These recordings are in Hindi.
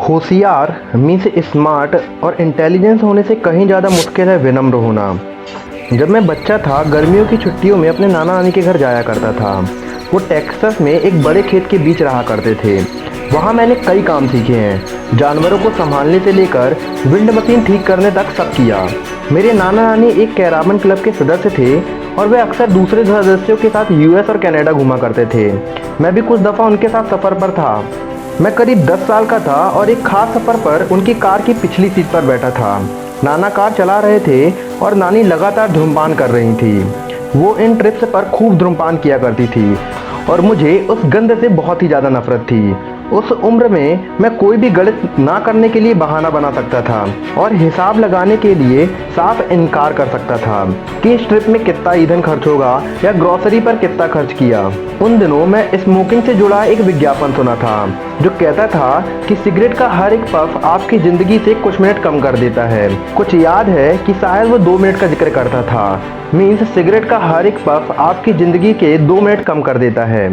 होशियार मीन्स स्मार्ट और इंटेलिजेंस होने से कहीं ज़्यादा मुश्किल है विनम्र होना। जब मैं बच्चा था गर्मियों की छुट्टियों में अपने नाना नानी के घर जाया करता था। वो टेक्सास में एक बड़े खेत के बीच रहा करते थे। वहाँ मैंने कई काम सीखे हैं, जानवरों को संभालने से लेकर विंड मशीन ठीक करने तक सब किया। मेरे नाना नानी एक कैराबन क्लब के सदस्य थे और वे अक्सर दूसरे सदस्यों के साथ यूएस और कनाडा घूमा करते थे। मैं भी कुछ दफ़ा उनके साथ सफ़र पर था। मैं करीब 10 साल का था और एक खास सफ़र पर उनकी कार की पिछली सीट पर बैठा था। नाना कार चला रहे थे और नानी लगातार धूम्रपान कर रही थी। वो इन ट्रिप्स पर खूब धूम्रपान किया करती थी और मुझे उस गंध से बहुत ही ज़्यादा नफरत थी। उस उम्र में मैं कोई भी गलत ना करने के लिए बहाना बना सकता था और हिसाब लगाने के लिए साफ इनकार कर सकता था कि इस ट्रिप में कितना ईंधन खर्च होगा या ग्रोसरी पर कितना खर्च किया। उन दिनों मैं स्मोकिंग से जुड़ा एक विज्ञापन सुना था जो कहता था कि सिगरेट का हर एक पफ आपकी ज़िंदगी से कुछ मिनट कम कर देता है। कुछ याद है कि शायद वो 2 मिनट का जिक्र करता था। मीन्स सिगरेट का हर एक पफ आपकी ज़िंदगी के 2 मिनट कम कर देता है।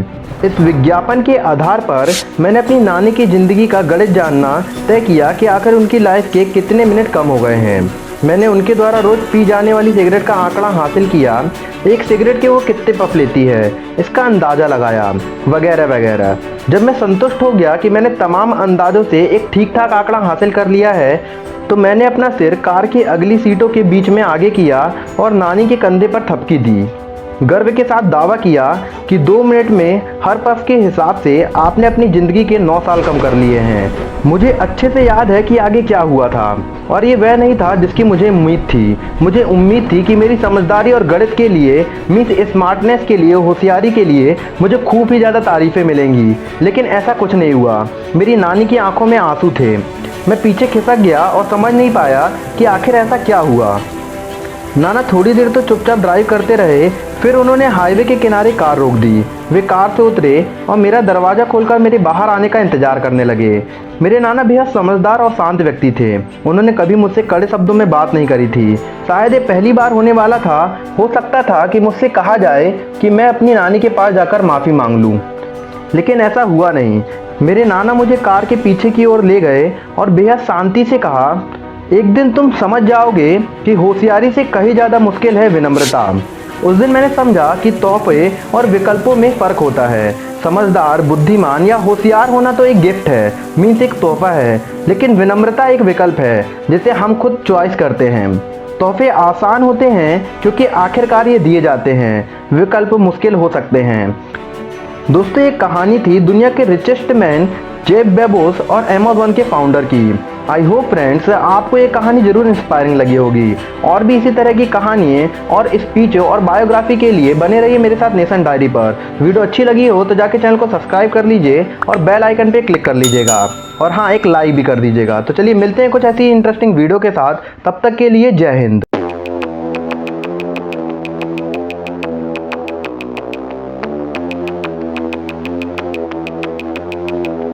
इस विज्ञापन के आधार पर मैंने अपनी नानी की ज़िंदगी का गणित जानना तय किया कि आखिर उनकी लाइफ के कितने मिनट कम हो गए हैं। मैंने उनके द्वारा रोज़ पी जाने वाली सिगरेट का आंकड़ा हासिल किया, एक सिगरेट के वो कितने पफ लेती है इसका अंदाज़ा लगाया, वगैरह वगैरह। जब मैं संतुष्ट हो गया कि मैंने तमाम अंदाज़ों से एक ठीक ठाक आंकड़ा हासिल कर लिया है तो मैंने अपना सिर कार की अगली सीटों के बीच में आगे किया और नानी के कंधे पर थपकी दी। गर्व के साथ दावा किया कि 2 मिनट में हर पफ के हिसाब से आपने अपनी ज़िंदगी के 9 साल कम कर लिए हैं। मुझे अच्छे से याद है कि आगे क्या हुआ था और ये वह नहीं था जिसकी मुझे उम्मीद थी। मुझे उम्मीद थी कि मेरी समझदारी और गणित के लिए, मीन्स स्मार्टनेस के लिए, होशियारी के लिए मुझे खूब ही ज़्यादा तारीफ़ें मिलेंगी, लेकिन ऐसा कुछ नहीं हुआ। मेरी नानी की आंखों में आंसू थे। मैं पीछे खिसक गया और समझ नहीं पाया कि आखिर ऐसा क्या हुआ। नाना थोड़ी देर तो चुपचाप ड्राइव करते रहे, फिर उन्होंने हाईवे के किनारे कार रोक दी। वे कार से उतरे और मेरा दरवाज़ा खोलकर मेरे बाहर आने का इंतज़ार करने लगे। मेरे नाना बेहद समझदार और शांत व्यक्ति थे। उन्होंने कभी मुझसे कड़े शब्दों में बात नहीं करी थी। शायद ये पहली बार होने वाला था। हो सकता था कि मुझसे कहा जाए कि मैं अपनी नानी के पास जाकर माफ़ी मांग लूँ, लेकिन ऐसा हुआ नहीं। मेरे नाना मुझे कार के पीछे की ओर ले गए और बेहद शांति से कहा, एक दिन तुम समझ जाओगे कि होशियारी से कहीं ज़्यादा मुश्किल है विनम्रता। उस दिन मैंने समझा कि तोहफे और विकल्पों में फ़र्क होता है। समझदार, बुद्धिमान या होशियार होना तो एक गिफ्ट है, मीन्स एक तोहफा है, लेकिन विनम्रता एक विकल्प है जिसे हम खुद चॉइस करते हैं। तोहफे आसान होते हैं क्योंकि आखिरकार ये दिए जाते हैं, विकल्प मुश्किल हो सकते हैं। दोस्तों, एक कहानी थी दुनिया के रिचेस्ट मैन जेफ बेजोस और अमेज़न के फाउंडर की। आई होप फ्रेंड्स आपको ये कहानी ज़रूर इंस्पायरिंग लगी होगी। और भी इसी तरह की कहानियाँ और स्पीच और बायोग्राफी के लिए बने रहिए मेरे साथ नेशन डायरी पर। वीडियो अच्छी लगी हो तो जाके चैनल को सब्सक्राइब कर लीजिए और बेल आइकन पे क्लिक कर लीजिएगा और हाँ, एक लाइक भी कर दीजिएगा। तो चलिए मिलते हैं कुछ ऐसी इंटरेस्टिंग वीडियो के साथ। तब तक के लिए जय हिंद।